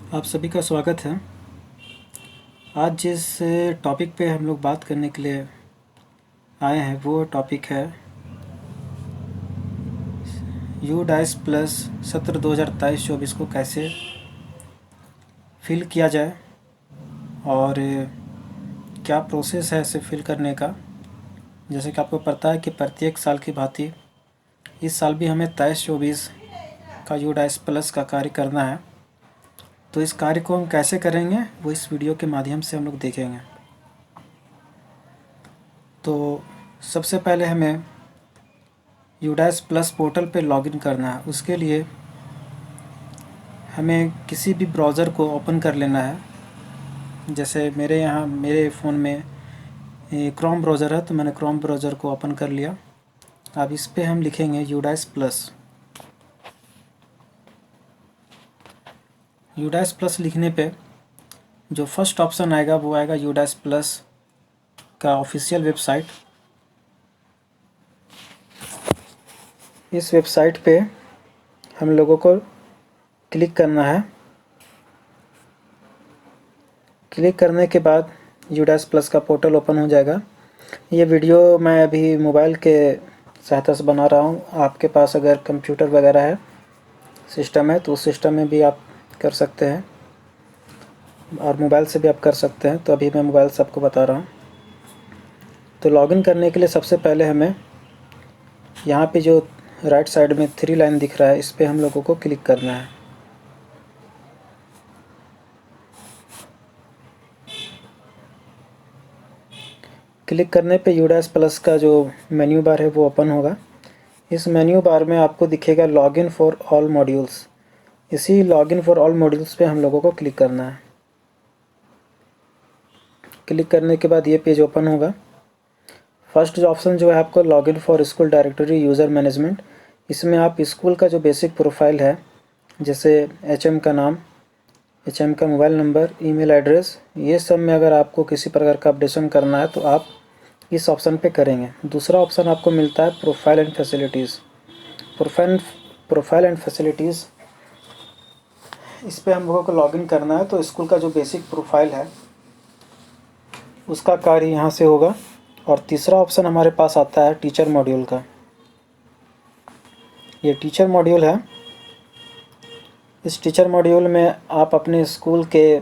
आप सभी का स्वागत है। आज जिस टॉपिक पे हम लोग बात करने के लिए आए हैं वो टॉपिक है यूडाइस प्लस सत्र 2023-24 को कैसे फिल किया जाए और क्या प्रोसेस है इसे फिल करने का। जैसे कि आपको पता है कि प्रत्येक साल की भांति इस साल भी हमें 23-24 का यूडाइस प्लस का कार्य करना है। तो इस कार्य को हम कैसे करेंगे वो इस वीडियो के माध्यम से हम लोग देखेंगे। तो सबसे पहले हमें यूडाइस प्लस पोर्टल पे लॉगिन करना है। उसके लिए हमें किसी भी ब्राउज़र को ओपन कर लेना है। जैसे मेरे फ़ोन में क्रोम ब्राउज़र है, तो मैंने क्रोम ब्राउज़र को ओपन कर लिया। अब इस पे हम लिखेंगे यूडाइस प्लस। यूडाइस प्लस लिखने पे जो फर्स्ट ऑप्शन आएगा वो आएगा यूडाइस प्लस का ऑफिशियल वेबसाइट। इस वेबसाइट पे हम लोगों को क्लिक करना है। क्लिक करने के बाद यूडाइस प्लस का पोर्टल ओपन हो जाएगा। ये वीडियो मैं अभी मोबाइल के सहायता से बना रहा हूँ। आपके पास अगर कंप्यूटर वगैरह है, सिस्टम है, तो उस सिस्टम में भी आप कर सकते हैं और मोबाइल से भी आप कर सकते हैं। तो अभी मैं मोबाइल से आपको बता रहा हूँ। तो लॉगिन करने के लिए सबसे पहले हमें यहाँ पे जो राइट साइड में 3 लाइन दिख रहा है, इस पे हम लोगों को क्लिक करना है। क्लिक करने पे यूडाइस प्लस का जो मेन्यू बार है वो ओपन होगा। इस मेन्यू बार में आपको दिखेगा लॉगिन फॉर ऑल मॉड्यूल्स। इसी लॉगिन फॉर ऑल मॉड्यूल्स पे हम लोगों को क्लिक करना है। क्लिक करने के बाद ये पेज ओपन होगा। फर्स्ट जो ऑप्शन जो है आपको login for school directory user management, इसमें आप स्कूल का जो बेसिक प्रोफाइल है, जैसे एचएम का नाम, एचएम का मोबाइल नंबर, ईमेल एड्रेस, ये सब में अगर आपको किसी प्रकार का अपडेशन करना है तो आप इस ऑप्शन पे करेंगे। दूसरा ऑप्शन आपको मिलता है profile and facilities. Profile and facilities, इस पे हम लोगों को लॉगिन करना है। तो स्कूल का जो बेसिक प्रोफाइल है उसका कार्य यहाँ से होगा। और तीसरा ऑप्शन हमारे पास आता है टीचर मॉड्यूल का। ये टीचर मॉड्यूल है। इस टीचर मॉड्यूल में आप अपने स्कूल के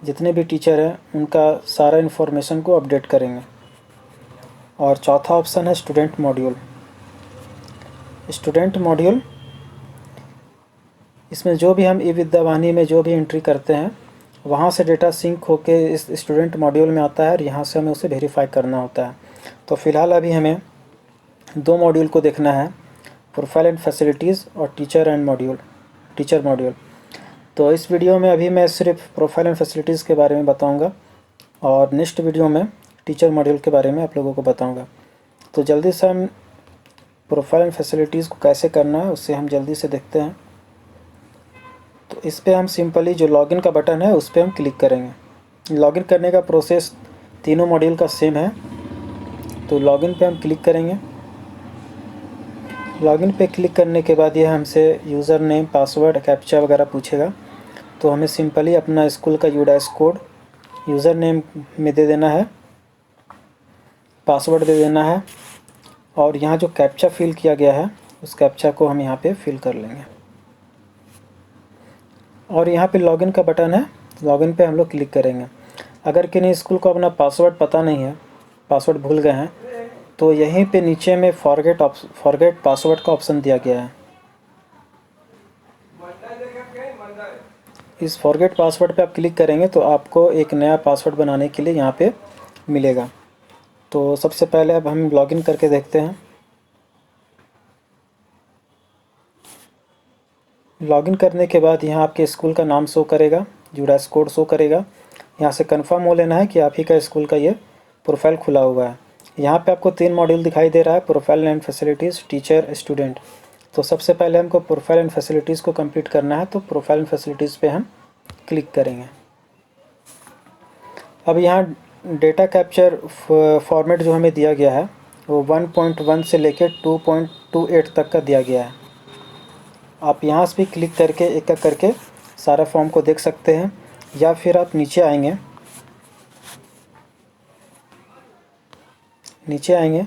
जितने भी टीचर हैं उनका सारा इन्फॉर्मेशन को अपडेट करेंगे। और चौथा ऑप्शन है स्टूडेंट मॉड्यूल। स्टूडेंट मॉड्यूल, इसमें जो भी हम ई विद्यावाणी में जो भी एंट्री करते हैं वहाँ से डेटा सिंक होके इस स्टूडेंट मॉड्यूल में आता है और यहाँ से हमें उसे वेरीफाई करना होता है। तो फ़िलहाल अभी हमें 2 मॉड्यूल को देखना है, प्रोफाइल एंड फैसिलिटीज़ और टीचर मॉड्यूल। तो इस वीडियो में अभी मैं सिर्फ प्रोफाइल एंड फैसिलिटीज़ के बारे में बताऊँगा और नेक्स्ट वीडियो में टीचर मॉड्यूल के बारे में आप लोगों को बताऊँगा। तो जल्दी से हम प्रोफाइल एंड फैसिलिटीज़ को कैसे करना है उससे हम जल्दी से देखते हैं। तो इस पे हम सिंपली जो लॉगिन का बटन है उस पर हम क्लिक करेंगे। लॉगिन करने का प्रोसेस तीनों मॉड्यूल का सेम है। तो लॉगिन पे हम क्लिक करेंगे। लॉगिन पे क्लिक करने के बाद ये हमसे यूज़र नेम, पासवर्ड, कैप्चा वगैरह पूछेगा। तो हमें सिंपली अपना स्कूल का यूडाइस कोड यूज़र नेम में दे देना है, पासवर्ड दे देना है और यहाँ जो कैप्चा फिल किया गया है उस कैप्चा को हम यहाँ पे फिल कर लेंगे। और यहाँ पे लॉगिन का बटन है, लॉगिन पे हम लोग क्लिक करेंगे। अगर किन्हीं स्कूल को अपना पासवर्ड पता नहीं है, पासवर्ड भूल गए हैं, तो यहीं पे नीचे में फॉरगेट पासवर्ड का ऑप्शन दिया गया है। इस फॉरगेट पासवर्ड पे आप क्लिक करेंगे तो आपको एक नया पासवर्ड बनाने के लिए यहाँ पे मिलेगा। तो सबसे पहले अब हम लॉगिन करके देखते हैं। लॉगिन करने के बाद यहाँ आपके स्कूल का नाम शो करेगा, यूडाइस कोड शो करेगा। यहाँ से कंफर्म हो लेना है कि आप ही का स्कूल का ये प्रोफाइल खुला हुआ है। यहाँ पे आपको 3 मॉड्यूल दिखाई दे रहा है, profile and facilities, teacher, student. तो सबसे पहले हमको प्रोफाइल एंड फैसिलिटीज़ को कंप्लीट करना है। तो प्रोफाइल एंड फैसिलिटीज़ पे हम क्लिक करेंगे। अब यहाँ डेटा कैप्चर फॉर्मेट जो हमें दिया गया है वो 1.1 से लेकर 2.28 तक का दिया गया है। आप यहाँ से भी क्लिक करके एक एक करके सारा फॉर्म को देख सकते हैं। या फिर आप नीचे आएंगे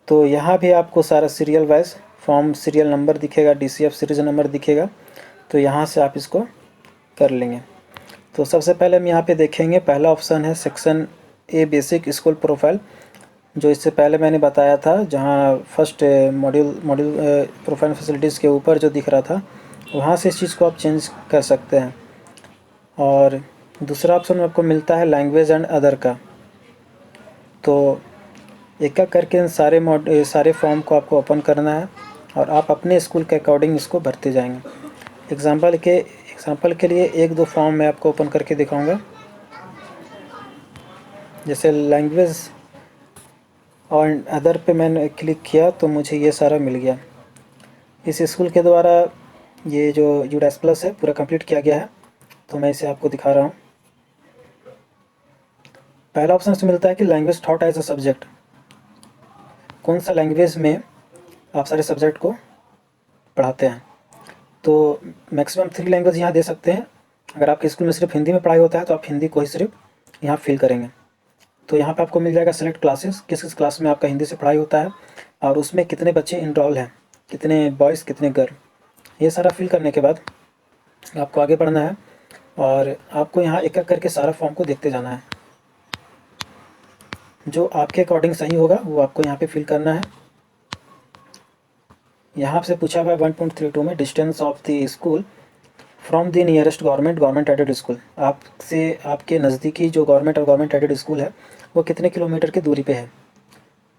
तो यहाँ भी आपको सारा serial wise form serial number दिखेगा, DCF सीरीज नंबर दिखेगा, तो यहाँ से आप इसको कर लेंगे। तो सबसे पहले हम यहाँ पे देखेंगे, पहला ऑप्शन है section A basic school profile, जो इससे पहले मैंने बताया था, जहाँ फर्स्ट मॉड्यूल प्रोफाइल फैसिलिटीज़ के ऊपर जो दिख रहा था, वहाँ से इस चीज़ को आप चेंज कर सकते हैं। और दूसरा ऑप्शन आपको मिलता है लैंग्वेज एंड अदर का। तो एक एक करके इन सारे फॉर्म को आपको ओपन करना है और आप अपने स्कूल के अकॉर्डिंग इसको भरते जाएंगे। एग्जांपल के लिए एक दो फॉर्म मैं आपको ओपन करके दिखाऊंगा। जैसे लैंग्वेज और अदर पे मैंने क्लिक किया तो मुझे ये सारा मिल गया। इस स्कूल के द्वारा ये जो UDAS प्लस है पूरा कंप्लीट किया गया है, तो मैं इसे आपको दिखा रहा हूँ। पहला ऑप्शन से मिलता है कि language thought as a subject, कौन सा लैंग्वेज में आप सारे सब्जेक्ट को पढ़ाते हैं। तो मैक्सिमम 3 लैंग्वेज यहाँ दे सकते हैं। अगर आपके स्कूल में सिर्फ हिंदी में पढ़ाई होता है तो आप हिंदी को ही सिर्फ यहाँ फिल करेंगे। तो यहाँ पे आपको मिल जाएगा सेलेक्ट क्लासेस, किस किस क्लास में आपका हिंदी से पढ़ाई होता है और उसमें कितने बच्चे इनरोल हैं, कितने बॉयज़ कितने गर्ल। ये सारा फिल करने के बाद आपको आगे बढ़ना है और आपको यहाँ एक एक करके सारा फॉर्म को देखते जाना है। जो आपके अकॉर्डिंग सही होगा वो आपको यहाँ पे फिल करना है। यहाँ आपसे पूछा हुआ है 1.32 में distance of the school from the nearest government aided school, आपसे आपके नज़दीकी जो गवर्नमेंट एडेड स्कूल है वो कितने किलोमीटर की दूरी पे है।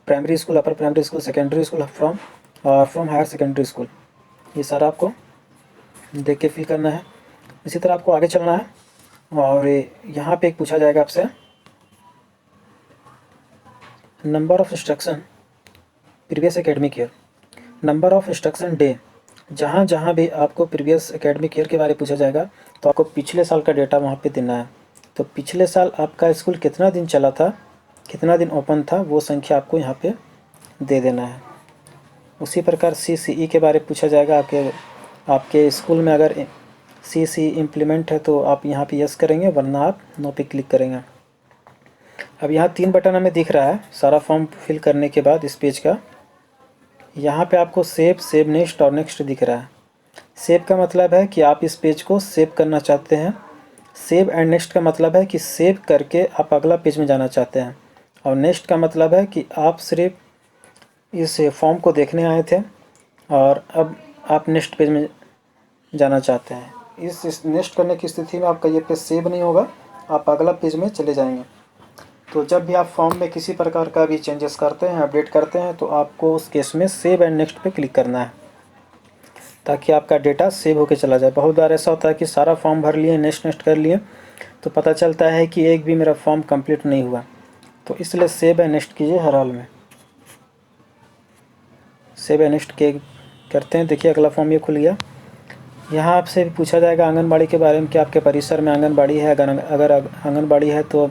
Primary school, upper primary school, secondary school, from higher secondary school, ये सारा आपको देख के फिल करना है। इसी तरह आपको आगे चलना है और यहाँ पे एक पूछा जाएगा आपसे number of instruction previous academic year, number of instruction day. जहाँ जहाँ भी आपको प्रीवियस एकेडमिक ईयर के बारे में पूछा जाएगा तो आपको पिछले साल का डेटा वहाँ पे देना है। तो पिछले साल आपका स्कूल कितना दिन चला था, कितना दिन ओपन था, वो संख्या आपको यहाँ पे दे देना है। उसी प्रकार CCE के बारे में पूछा जाएगा। आपके स्कूल में अगर CCE इम्प्लीमेंट है तो आप यहाँ पे यस करेंगे, वरना आप नो पे क्लिक करेंगे। अब यहाँ 3 बटन हमें दिख रहा है सारा फॉर्म फिल करने के बाद इस पेज का। यहाँ पे आपको सेव नेक्स्ट और नेक्स्ट दिख रहा है। सेव का मतलब है कि आप इस पेज को सेव करना चाहते हैं। सेव एंड नेक्स्ट का मतलब है कि सेव करके आप अगला पेज में जाना चाहते हैं। और नेक्स्ट का मतलब है कि आप सिर्फ इस फॉर्म को देखने आए थे और अब आप नेक्स्ट पेज में जाना चाहते हैं। इस नेक्स्ट करने की स्थिति में आपका ये पेज सेव नहीं होगा, आप अगला पेज में चले जाएंगे। तो जब भी आप फॉर्म में किसी प्रकार का भी चेंजेस करते हैं, अपडेट करते हैं, तो आपको उस केस में सेव एंड नेक्स्ट पे क्लिक करना है ताकि आपका डेटा सेव होके चला जाए। बहुत बार ऐसा होता है कि सारा फॉर्म भर लिए, नेक्स्ट कर लिए, तो पता चलता है कि एक भी मेरा फॉर्म कंप्लीट नहीं हुआ। तो इसलिए सेव एंड नेक्स्ट कीजिए हर हाल में। सेव एंड नेक्स्ट के करते हैं। देखिए अगला फॉर्म ये खुल गया। यहाँ आपसे पूछा जाएगा आंगनबाड़ी के बारे में कि आपके परिसर में आंगनबाड़ी है। अगर आंगनबाड़ी है तो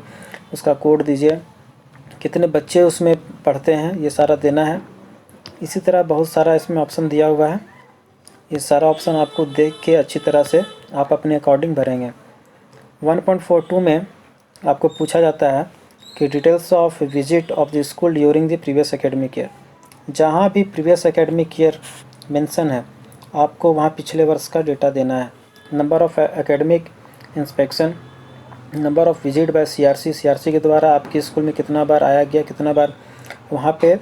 उसका कोड दीजिए, कितने बच्चे उसमें पढ़ते हैं, ये सारा देना है। इसी तरह बहुत सारा इसमें ऑप्शन दिया हुआ है। ये सारा ऑप्शन आपको देख के अच्छी तरह से आप अपने अकॉर्डिंग भरेंगे। 1.42 में आपको पूछा जाता है कि details of visit of the school during the previous academic year. जहाँ भी प्रीवियस एकेडमिक ईयर मेंशन है आपको वहाँ पिछले वर्ष का डेटा देना है। Number of academic inspection, number of visit bye CRC के द्वारा आपके स्कूल में कितना बार आया गया, कितना बार वहाँ पे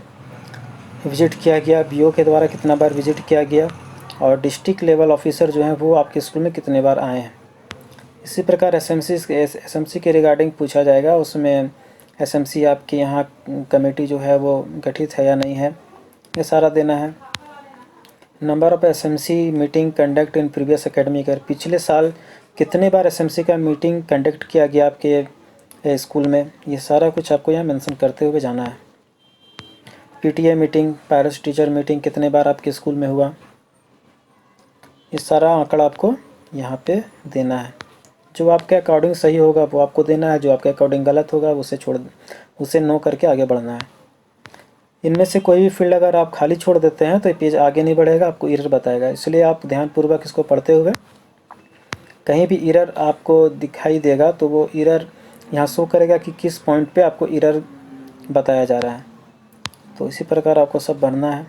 विजिट किया गया, BO के द्वारा कितना बार विजिट किया गया, और डिस्ट्रिक्ट लेवल ऑफिसर जो हैं वो आपके स्कूल में कितने बार आए हैं। इसी प्रकार SMC के रिगार्डिंग पूछा जाएगा। उसमें SMC आपके यहाँ कमेटी जो है वो गठित है या नहीं है, ये सारा देना है। Number of SMC meeting conduct in previous academic year, पिछले साल कितने बार SMC का मीटिंग कंडक्ट किया गया आपके स्कूल में, ये सारा कुछ आपको यहाँ मेंशन करते हुए जाना है। PTA meeting, parents teacher meeting कितने बार आपके स्कूल में हुआ, ये सारा आंकड़ा आपको यहाँ पे देना है। जो आपके अकॉर्डिंग सही होगा वो आपको देना है, जो आपके अकॉर्डिंग गलत होगा उसे नो करके आगे बढ़ना है। इनमें से कोई भी फील्ड अगर आप खाली छोड़ देते हैं तो ये पेज आगे नहीं बढ़ेगा, आपको एरर बताएगा। इसलिए आप ध्यानपूर्वक इसको पढ़ते हुए कहीं भी एरर आपको दिखाई देगा तो वो एरर यहाँ शो करेगा कि किस पॉइंट पे आपको एरर बताया जा रहा है। तो इसी प्रकार आपको सब भरना है।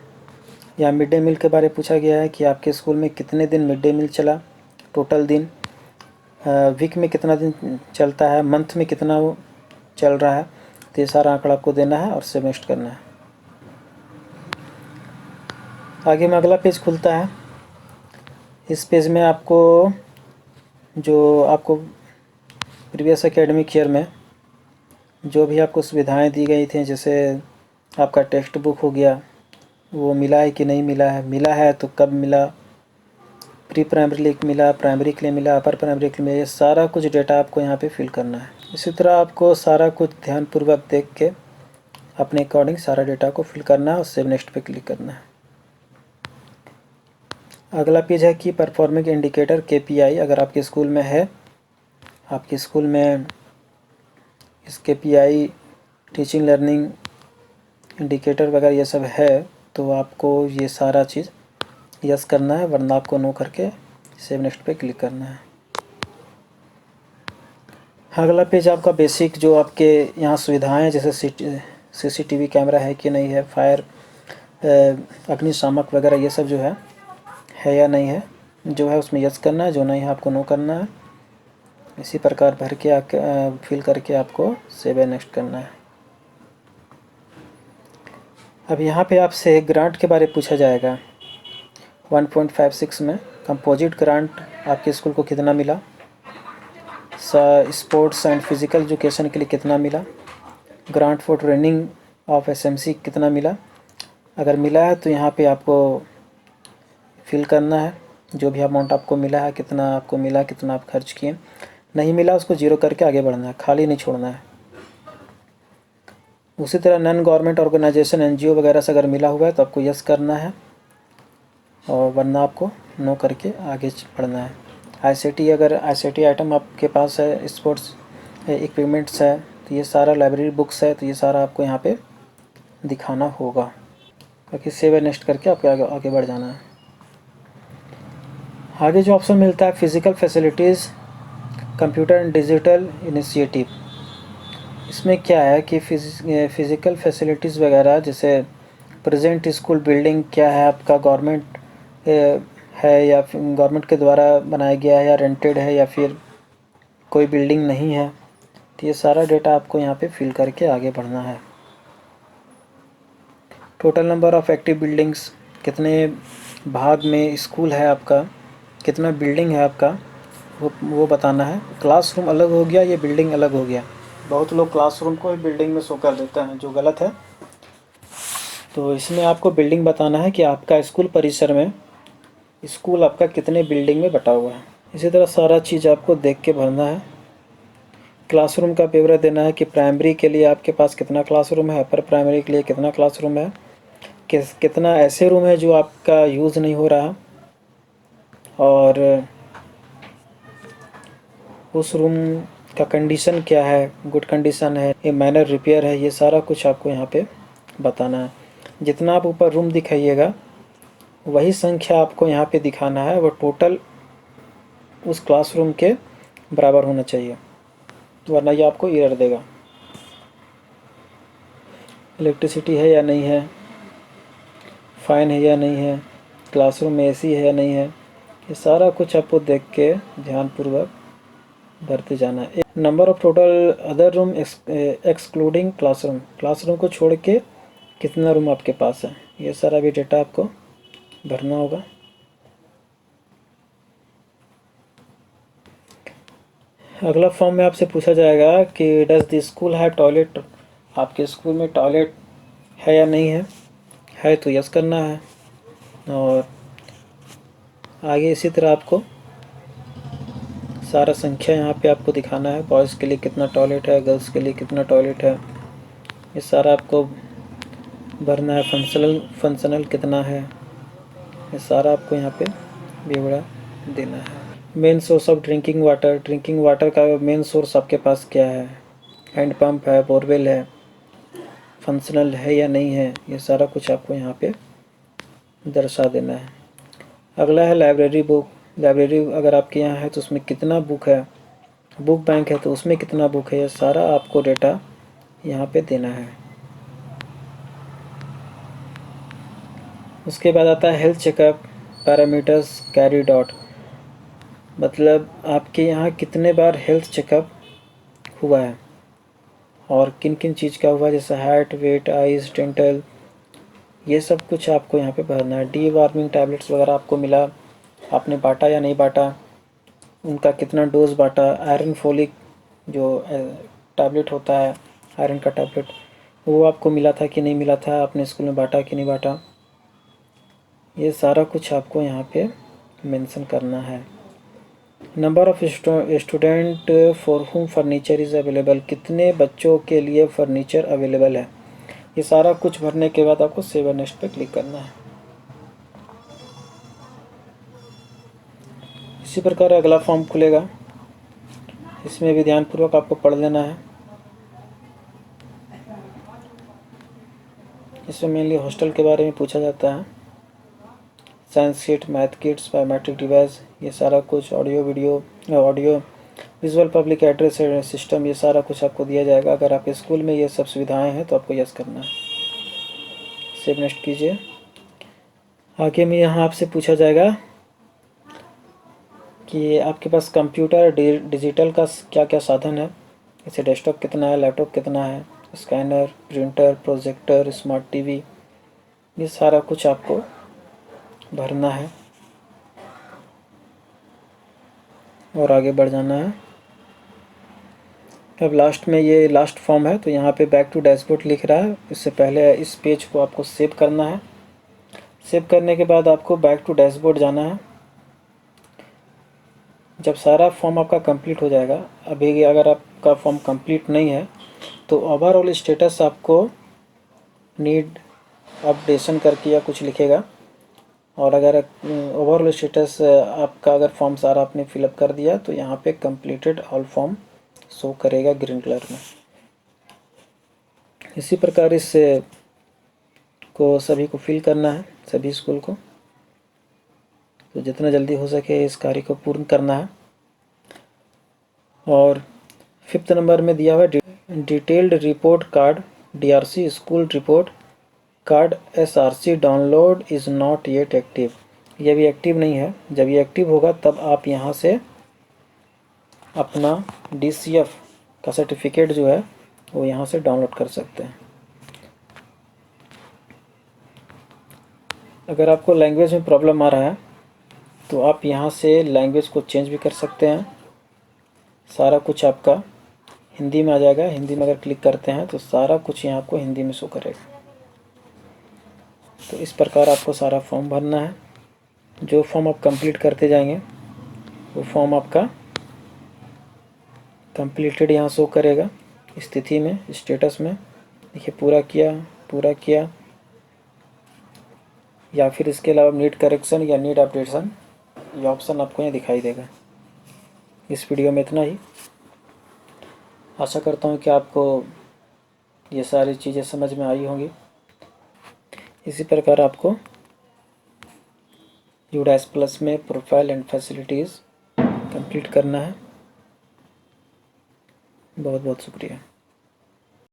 यहाँ मिड डे मील के बारे में पूछा गया है कि आपके स्कूल में कितने दिन मिड डे मील चला, टोटल दिन, वीक में कितना दिन चलता है, मंथ में कितना वो चल रहा है। तो ये सारा आंकड़ा आपको देना है और सेव नेक्स्ट करना है। आगे में अगला पेज खुलता है। इस पेज में आपको जो आपको प्रीवियस एकेडमिक ईयर में जो भी आपको सुविधाएं दी गई थी, जैसे आपका टेक्स्ट बुक हो गया, वो मिला है कि नहीं मिला है, मिला है तो कब मिला, प्री प्राइमरी के लिए मिला, प्राइमरी के लिए मिला, अपर प्राइमरी के लिए मिला, ये सारा कुछ डेटा आपको यहाँ पे फिल करना है। इसी तरह आपको सारा कुछ ध्यानपूर्वक देख के अपने अकॉर्डिंग सारा डेटा को फिल करना है और सेव नेक्स्ट पे क्लिक करना है। अगला पेज है कि परफॉर्मिंग इंडिकेटर KPI अगर आपके स्कूल में है, आपके स्कूल में इस KPI टीचिंग लर्निंग इंडिकेटर वगैरह ये सब है तो आपको ये सारा चीज़ यस करना है, वरना आपको नो करके सेव नेक्स्ट पे क्लिक करना है। अगला पेज आपका बेसिक जो आपके यहाँ सुविधाएं हैं, जैसे CCTV कैमरा है कि नहीं है, फायर अग्निशामक वगैरह ये सब जो है या नहीं है, जो है उसमें यस करना है, जो नहीं है आपको नो करना है। इसी प्रकार भर के फिल करके आपको सेव एंड नेक्स्ट करना है। अब यहाँ पे आपसे ग्रांट के बारे में पूछा जाएगा। 1.56 में कंपोजिट ग्रांट आपके स्कूल को कितना मिला, स्पोर्ट्स एंड फिज़िकल एजुकेशन के लिए कितना मिला, grant for training of SMC कितना मिला। अगर मिला है तो यहाँ पे आपको फिल करना है, जो भी अमाउंट आपको मिला है, कितना आपको मिला, कितना आप खर्च किए। नहीं मिला उसको जीरो करके आगे बढ़ना है, खाली नहीं छोड़ना है। उसी तरह नॉन गवर्नमेंट ऑर्गेनाइजेशन NGO वगैरह से अगर मिला हुआ है तो आपको यस करना है और वरना आपको नो करके आगे बढ़ना है। ICT अगर ICT आइटम आपके पास है, स्पोर्ट्स इक्विपमेंट्स है, तो ये सारा लाइब्रेरी बुक्स है, तो ये सारा आपको यहाँ पे दिखाना होगा, बाकी सेव एंड नेक्स्ट करके आपको आगे बढ़ जाना है। आगे जो ऑप्शन मिलता है physical facilities computer and digital initiative, इसमें क्या है कि फ़िज़िकल फैसिलिटीज़ वगैरह, जैसे प्रेजेंट स्कूल बिल्डिंग क्या है आपका, गवर्नमेंट है या गवर्नमेंट के द्वारा बनाया गया है या रेंटेड है या फिर कोई बिल्डिंग नहीं है, तो ये सारा डेटा आपको यहाँ पे फिल करके आगे बढ़ना है। Total number of active buildings, कितने भाग में स्कूल है आपका, कितना बिल्डिंग है आपका, वो बताना है। क्लासरूम अलग हो गया, ये बिल्डिंग अलग हो गया। बहुत लोग क्लासरूम को ही बिल्डिंग में शो कर देते हैं, जो गलत है। तो इसमें आपको बिल्डिंग बताना है कि आपका स्कूल परिसर में स्कूल आपका कितने बिल्डिंग में बटा हुआ है। इसी तरह सारा चीज़ आपको देख के भरना है। क्लासरूम का ब्यौरा देना है कि प्राइमरी के लिए आपके पास कितना क्लासरूम है, अपर प्राइमरी के लिए कितना क्लासरूम है, कितना ऐसे रूम है जो आपका यूज़ नहीं हो रहा, और उस रूम का कंडीशन क्या है, गुड कंडीशन है, ये माइनर रिपेयर है, ये सारा कुछ आपको यहाँ पे बताना है। जितना आप ऊपर रूम दिखाइएगा वही संख्या आपको यहाँ पे दिखाना है, वो टोटल उस क्लासरूम के बराबर होना चाहिए, वरना ये आपको एरर देगा। इलेक्ट्रिसिटी है या नहीं है, फ़ैन है या नहीं है, क्लासरूम में AC है या नहीं है, ये सारा कुछ आपको देख के ध्यानपूर्वक भरते जाना है। Number of total other room excluding classroom, classroom को छोड़ के कितना रूम आपके पास है, ये सारा भी डेटा आपको भरना होगा। अगला फॉर्म में आपसे पूछा जाएगा कि does the school have toilet, आपके स्कूल में टॉयलेट है या नहीं है तो यस करना है। और आगे इसी तरह आपको सारा संख्या यहाँ पे आपको दिखाना है, बॉयज़ के लिए कितना टॉयलेट है, गर्ल्स के लिए कितना टॉयलेट है, ये सारा आपको भरना है। फंक्शनल कितना है, ये सारा आपको यहाँ पे ब्यौरा देना है। Main source of drinking water का मेन सोर्स आपके पास क्या है, हैंड पंप है, बोरवेल है, फंक्शनल है या नहीं है, ये सारा कुछ आपको यहाँ पे दर्शा देना है। अगला है लाइब्रेरी बुक, लाइब्रेरी अगर आपके यहाँ है तो उसमें कितना बुक है, बुक बैंक है तो उसमें कितना बुक है, ये सारा आपको डेटा यहाँ पे देना है। उसके बाद आता है health checkup parameters carried out, मतलब आपके यहाँ कितने बार हेल्थ चेकअप हुआ है और किन किन चीज़ का हुआ है, जैसे हाइट, वेट, आइज, डेंटल, ये सब कुछ आपको यहाँ पे भरना है। डी वार्मिंग टैबलेट्स वगैरह आपको मिला, आपने बांटा या नहीं बांटा, उनका कितना डोज बांटा, आयरन फोलिक जो टैबलेट होता है, आयरन का टैबलेट, वो आपको मिला था कि नहीं मिला था, आपने स्कूल में बांटा कि नहीं बांटा, ये सारा कुछ आपको यहाँ पे मेंशन करना है। नंबर ऑफ़ स्टूडेंट फॉर हुम फर्नीचर इज़ अवेलेबल, कितने बच्चों के लिए फर्नीचर अवेलेबल है, ये सारा कुछ भरने के बाद आपको सेव नेक्स्ट पे क्लिक करना है। इसी प्रकार अगला फॉर्म खुलेगा, इसमें भी ध्यानपूर्वक आपको पढ़ लेना है। इसमें मेनली हॉस्टल के बारे में पूछा जाता है, science kit, math kits, biometric device, ये सारा कुछ, audio visual public address system, ये सारा कुछ आपको दिया जाएगा। अगर आपके स्कूल में ये सब सुविधाएं हैं तो आपको यस करना है। सेव नेक्स्ट कीजिए। आगे में यहाँ आपसे पूछा जाएगा कि आपके पास कंप्यूटर डिजिटल का क्या क्या साधन है, जैसे डेस्कटॉप कितना है, लैपटॉप कितना है, scanner, printer, projector, smart TV, ये सारा कुछ आपको भरना है और आगे बढ़ जाना है। अब लास्ट में ये लास्ट फॉर्म है तो यहाँ पे बैक टू डैशबोर्ड लिख रहा है, इससे पहले इस पेज को आपको सेव करना है। सेव करने के बाद आपको बैक टू डैशबोर्ड जाना है। जब सारा फॉर्म आपका कंप्लीट हो जाएगा, अभी अगर आपका फॉर्म कंप्लीट नहीं है तो ओवरऑल स्टेटस आपको नीड अपडेशन करके या कुछ लिखेगा, और अगर ओवरऑल स्टेटस आपका अगर फॉर्म सारा आपने फिलअप कर दिया तो यहाँ पे कंप्लीटेड ऑल फॉर्म शो करेगा ग्रीन कलर में। इसी प्रकार इस को सभी को फिल करना है, सभी स्कूल को, तो जितना जल्दी हो सके इस कार्य को पूर्ण करना है। और 5th नंबर में दिया हुआ है detailed report card DRC school report card SRC download is not yet active, ये भी एक्टिव नहीं है। जब ये एक्टिव होगा तब आप यहाँ से अपना DCF का सर्टिफिकेट जो है वो यहाँ से डाउनलोड कर सकते हैं। अगर आपको लैंग्वेज में प्रॉब्लम आ रहा है तो आप यहाँ से लैंग्वेज को चेंज भी कर सकते हैं। सारा कुछ आपका हिंदी में आ जाएगा, हिंदी में अगर क्लिक करते हैं तो सारा कुछ यहाँ आपको हिंदी में शो करेगा। तो इस प्रकार आपको सारा फॉर्म भरना है। जो फॉर्म आप कंप्लीट करते जाएंगे वो फॉर्म आपका कंप्लीटेड यहाँ शो करेगा स्थिति में, स्टेटस में। देखिए पूरा किया, या फिर इसके अलावा नीड करेक्शन या नीड अपडेशन, ये ऑप्शन आपको यहाँ दिखाई देगा। इस वीडियो में इतना ही। आशा करता हूँ कि आपको ये सारी चीज़ें समझ में आई होंगी। इसी प्रकार आपको UDAS+ में प्रोफाइल एंड फैसिलिटीज़ कंप्लीट करना है। बहुत बहुत शुक्रिया।